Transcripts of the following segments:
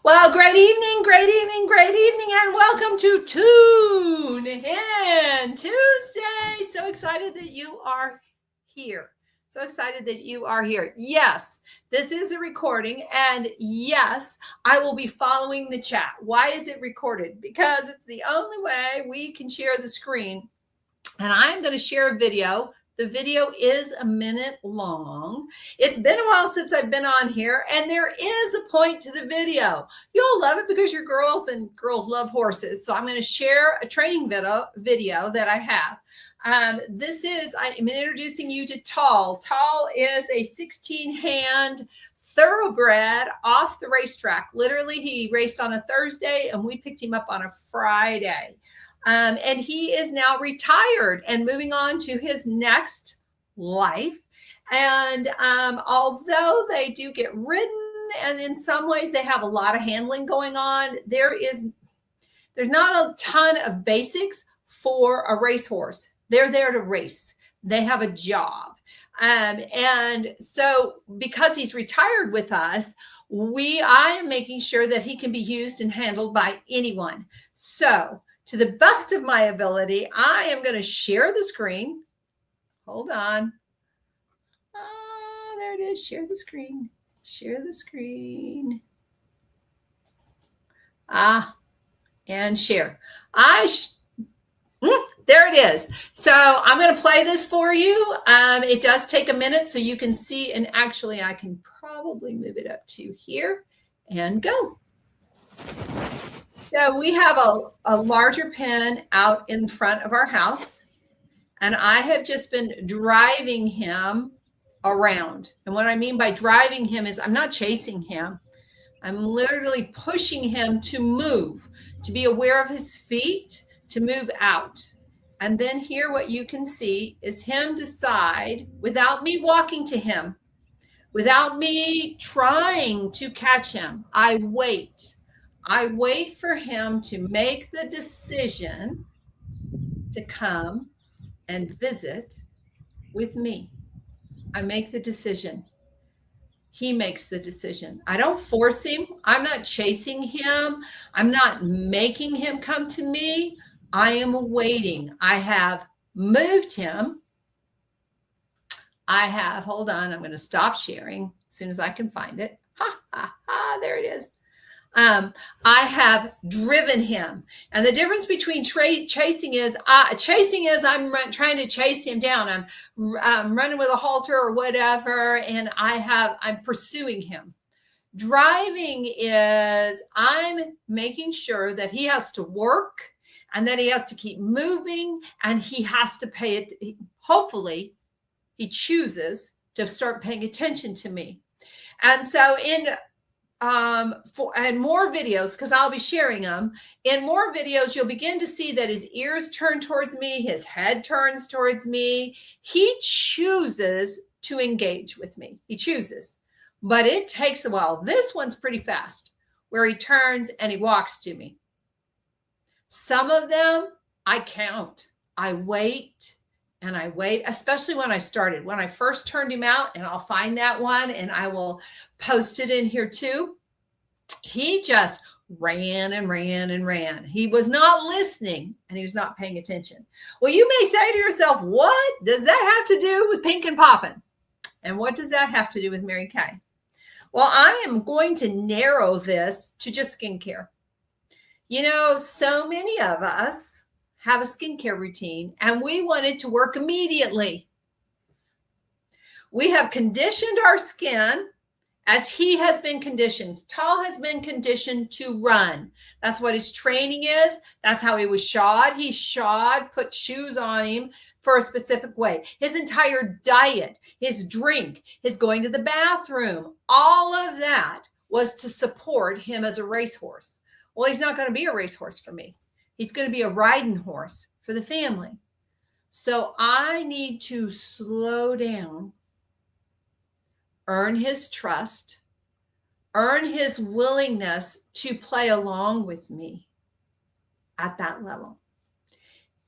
Well, great evening, great evening, great evening, and welcome to Tune In Tuesday. So excited that you are here. So excited that you are here. Yes, this is a recording, and yes, I will be following the chat. Why is it recorded? Because it's the only way we can share the screen. And I'm going to share a video. The video is a minute long. It's been a while since I've been on here, and there is a point to the video. You'll love it because you're girls, and girls love horses. So I'm going to share a training video that I have. I'm introducing you to Tall. Tall is a 16-hand thoroughbred off the racetrack. Literally, he raced on a Thursday, and we picked him up on a Friday. And he is now retired and moving on to his next life. And although they do get ridden, and in some ways they have a lot of handling going on, there's not a ton of basics for a racehorse. They're there to race. They have a job. And so because he's retired with us, I am making sure that he can be used and handled by anyone. So to the best of my ability, I am going to share the screen. Hold on. There it is. Share the screen. Share the screen. And share. There it is. So I'm going to play this for you. It does take a minute so you can see. And actually, I can probably move it up to here and go. So we have a larger pen out in front of our house, and I have just been driving him around. And what I mean by driving him is I'm not chasing him. I'm literally pushing him to move, to be aware of his feet, to move out. And then here what you can see is him decide, without me walking to him, without me trying to catch him, I wait. I wait for him to make the decision to come and visit with me. I make the decision. He makes the decision. I don't force him. I'm not chasing him. I'm not making him come to me. I am waiting. I have moved him. Hold on, I'm going to stop sharing as soon as I can find it. There it is. I have driven him. And the difference between chasing is I'm trying to chase him down. I'm running with a halter or whatever, and I'm pursuing him. Driving is I'm making sure that he has to work and that he has to keep moving, and he has to pay it. Hopefully, he chooses to start paying attention to me. And so and more videos, because I'll be sharing them. In more videos, you'll begin to see that his ears turn towards me, his head turns towards me. He chooses to engage with me. He chooses, but it takes a while. This one's pretty fast, where he turns and he walks to me. Some of them I count. I wait and I wait, especially when I started. When I first turned him out, and I'll find that one and I will post it in here too. He just ran and ran and ran. He was not listening and he was not paying attention. Well, you may say to yourself, what does that have to do with Pink and Poppin'? And what does that have to do with Mary Kay? Well, I am going to narrow this to just skincare. You know, so many of us have a skincare routine and we want it to work immediately. We have conditioned our skin as he has been conditioned. Tall has been conditioned to run. That's what his training is. That's how he was shod. He's shod, put shoes on him for a specific way. His entire diet, his drink, his going to the bathroom, all of that was to support him as a racehorse. Well, he's not going to be a racehorse for me. He's going to be a riding horse for the family. So I need to slow down, earn his trust, earn his willingness to play along with me at that level.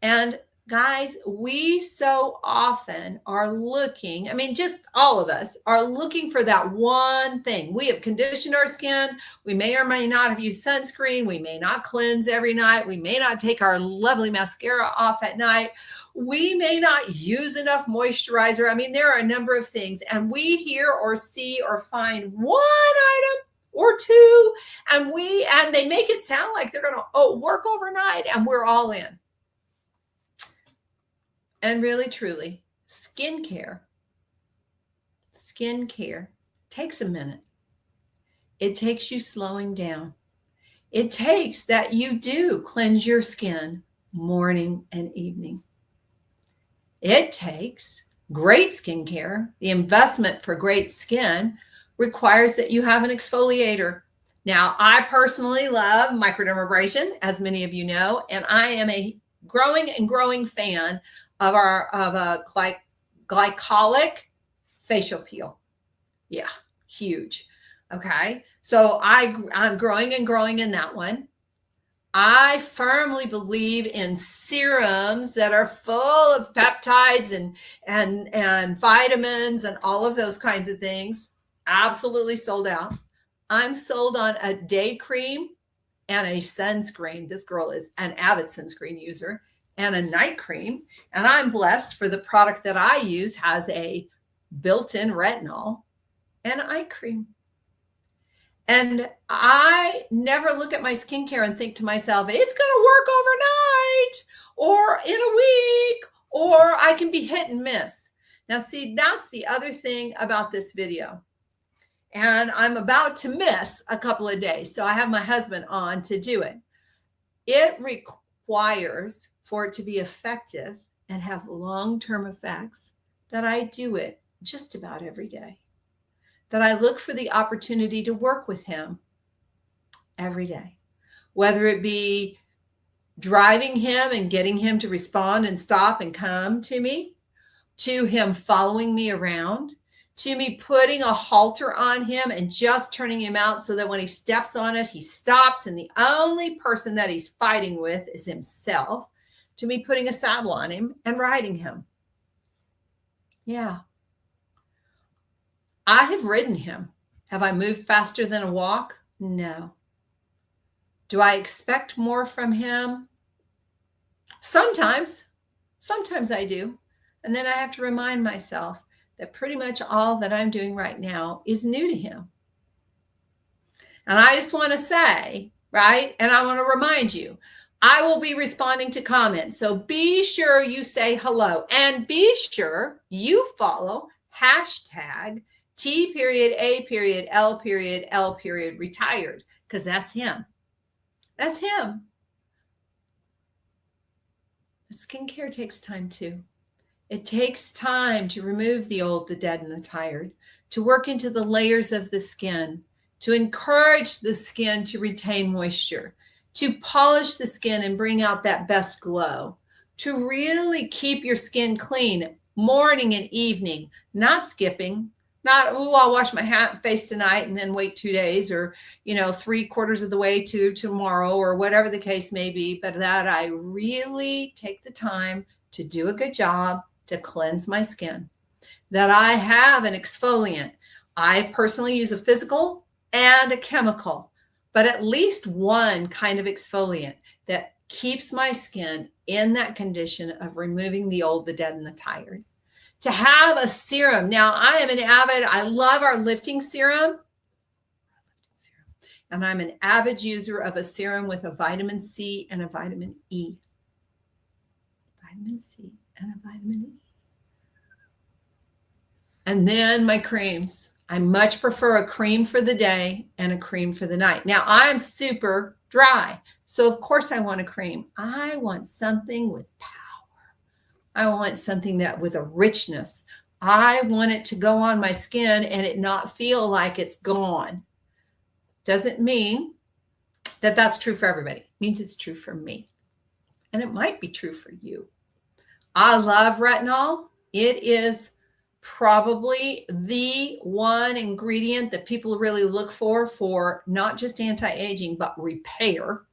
And Guys, we so often are looking, I mean, just all of us are looking for that one thing. We have conditioned our skin. We may or may not have used sunscreen. We may not cleanse every night. We may not take our lovely mascara off at night. We may not use enough moisturizer. I mean, there are a number of things. And we hear or see or find one item or two, and they make it sound like they're going to work overnight, and we're all in. And really, truly, skincare takes a minute. It takes you slowing down. It takes that you do cleanse your skin morning and evening. It takes great skincare. The investment for great skin requires that you have an exfoliator. Now, I personally love microdermabrasion, as many of you know, and I am a growing fan of a glycolic facial peel. Yeah, huge. Okay, so I'm growing in that one. I firmly believe in serums that are full of peptides and vitamins and all of those kinds of things. Absolutely sold out. I'm sold on a day cream and a sunscreen. This girl is an avid sunscreen user. And a night cream. And I'm blessed, for the product that I use has a built-in retinol and eye cream. And I never look at my skincare and think to myself, it's going to work overnight or in a week, or I can be hit and miss. Now, see, that's the other thing about this video. And I'm about to miss a couple of days. So I have my husband on to do it. It requires, for it to be effective and have long-term effects, that I do it just about every day. That I look for the opportunity to work with him every day, whether it be driving him and getting him to respond and stop and come to me, to him following me around, to me putting a halter on him and just turning him out so that when he steps on it, he stops and the only person that he's fighting with is himself, to me putting a saddle on him and riding him. Yeah. I have ridden him. Have I moved faster than a walk? No. Do I expect more from him? Sometimes I do. And then I have to remind myself that pretty much all that I'm doing right now is new to him. And I just want to say, right? And I want to remind you, I will be responding to comments. So be sure you say hello, and be sure you follow hashtag T.A.L.L. retired, because that's him. That's him. But skincare takes time too. It takes time to remove the old, the dead, and the tired, to work into the layers of the skin, to encourage the skin to retain moisture, to polish the skin and bring out that best glow, to really keep your skin clean morning and evening, not skipping, not, I'll wash my face tonight and then wait 2 days, or, 3/4 of the way to tomorrow, or whatever the case may be, but that I really take the time to do a good job to cleanse my skin, that I have an exfoliant. I personally use a physical and a chemical, but at least one kind of exfoliant that keeps my skin in that condition of removing the old, the dead, and the tired. To have a serum. Now, I love our lifting serum. And I'm an avid user of a serum with a vitamin C and a vitamin E. Vitamin C and a vitamin E. And then my creams. I much prefer a cream for the day and a cream for the night. Now, I'm super dry, so of course I want a cream. I want something with power. I want something that with a richness. I want it to go on my skin and it not feel like it's gone. Doesn't mean that that's true for everybody. It means it's true for me. And it might be true for you. I love retinol. It is probably the one ingredient that people really look for not just anti-aging, but repair.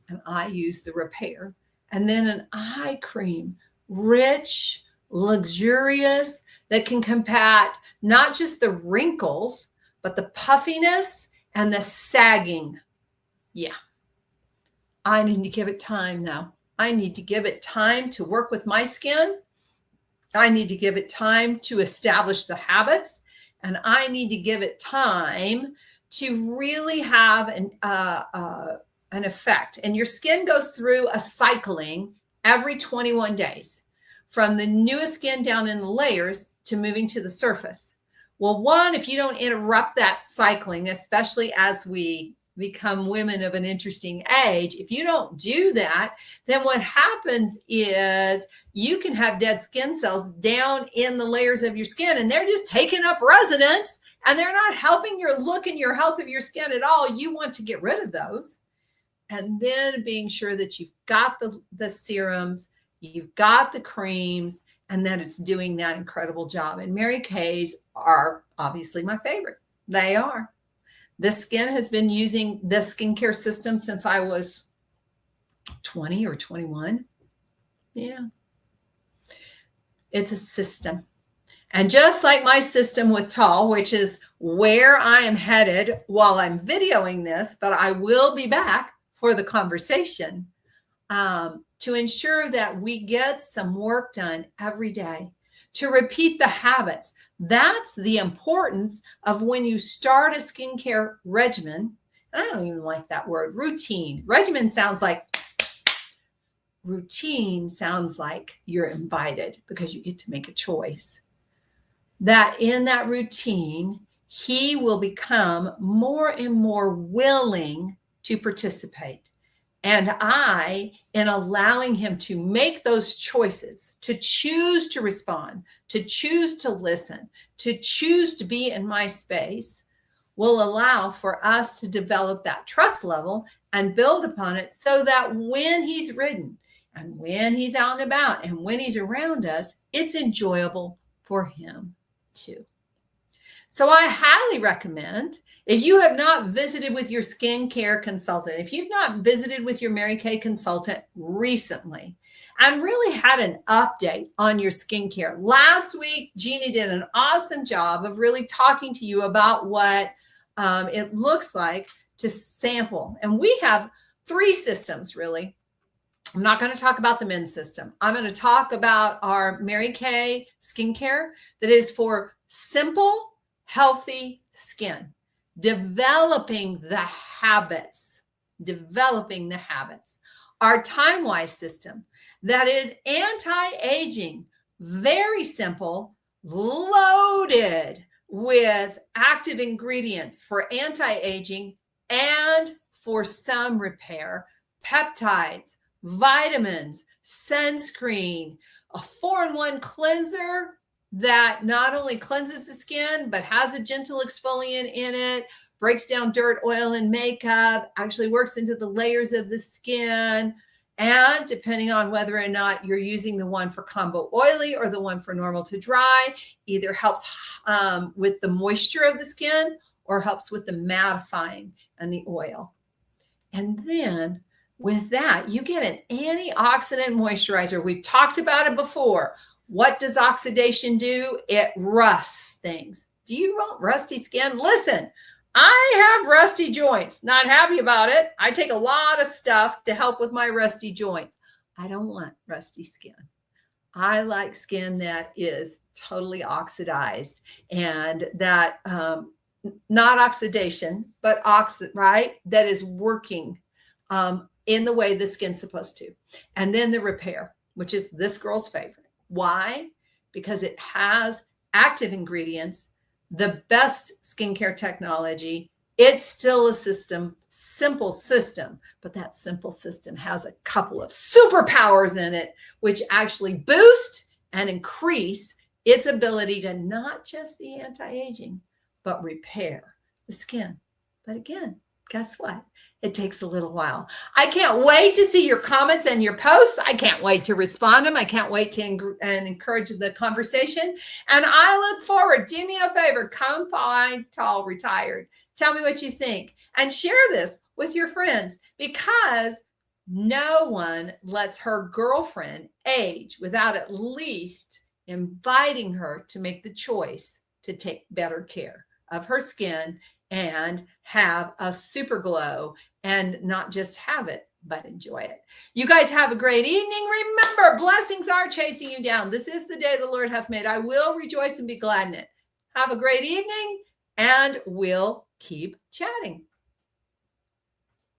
And I use the repair. And then an eye cream. rich, luxurious, that can combat not just the wrinkles, but the puffiness and the sagging. Yeah. I need to give it time though. I need to give it time to work with my skin. I need to give it time to establish the habits, and I need to give it time to really have an effect. And your skin goes through a cycling every 21 days, from the newest skin down in the layers to moving to the surface. Well, one, if you don't interrupt that cycling, especially as we become women of an interesting age, if you don't do that, then what happens is you can have dead skin cells down in the layers of your skin, and they're just taking up residence, and they're not helping your look and your health of your skin at all. You want to get rid of those. And then being sure that you've got the serums, you've got the creams, and that it's doing that incredible job. And Mary Kay's are obviously my favorite. They are. This skin has been using this skincare system since I was 20 or 21. Yeah. It's a system. And just like my system with Tall, which is where I am headed while I'm videoing this, but I will be back for the conversation, to ensure that we get some work done every day, to repeat the habits. That's the importance of when you start a skincare regimen. And I don't even like that word, routine. Regimen sounds like routine, sounds like you're invited because you get to make a choice. That in that routine, he will become more and more willing to participate. And I, in allowing him to make those choices, to choose to respond, to choose to listen, to choose to be in my space, will allow for us to develop that trust level and build upon it, so that when he's ridden and when he's out and about and when he's around us, it's enjoyable for him too. So I highly recommend, if you have not visited with your skincare consultant, if you've not visited with your Mary Kay consultant recently and really had an update on your skincare. Last week, Jeannie did an awesome job of really talking to you about what it looks like to sample. And we have 3 systems, really. I'm not going to talk about the men's system. I'm going to talk about our Mary Kay skincare that is for simple, healthy skin, developing the habits. Our Time-Wise system that is anti-aging, very simple, loaded with active ingredients for anti-aging and for some repair, peptides, vitamins, sunscreen, a 4-in-1 cleanser that not only cleanses the skin, but has a gentle exfoliant in it, breaks down dirt, oil, and makeup, actually works into the layers of the skin. And depending on whether or not you're using the one for combo oily or the one for normal to dry, either helps with the moisture of the skin or helps with the mattifying and the oil. And then with that, you get an antioxidant moisturizer. We've talked about it before. What does oxidation do? It rusts things. Do you want rusty skin? Listen, I have rusty joints. Not happy about it. I take a lot of stuff to help with my rusty joints. I don't want rusty skin. I like skin that is totally oxidized and that not oxidation, but right? That is working in the way the skin's supposed to. And then the repair, which is this girl's favorite. Why? Because it has active ingredients, the best skincare technology. It's still a simple system, but that simple system has a couple of superpowers in it, which actually boost and increase its ability to not just be anti-aging, but repair the skin. But again, guess what? It takes a little while. I can't wait to see your comments and your posts. I can't wait to respond to them. I can't wait to encourage the conversation. And I look forward. Do me a favor. Come find Tall Retired. Tell me what you think. And share this with your friends, because No one lets her girlfriend age without at least inviting her to make the choice to take better care of her skin and have a super glow, and not just have it, but enjoy it. You guys have a great evening. Remember, blessings are chasing you down. This is the day the Lord hath made. I will rejoice and be glad in it. Have a great evening, and we'll keep chatting.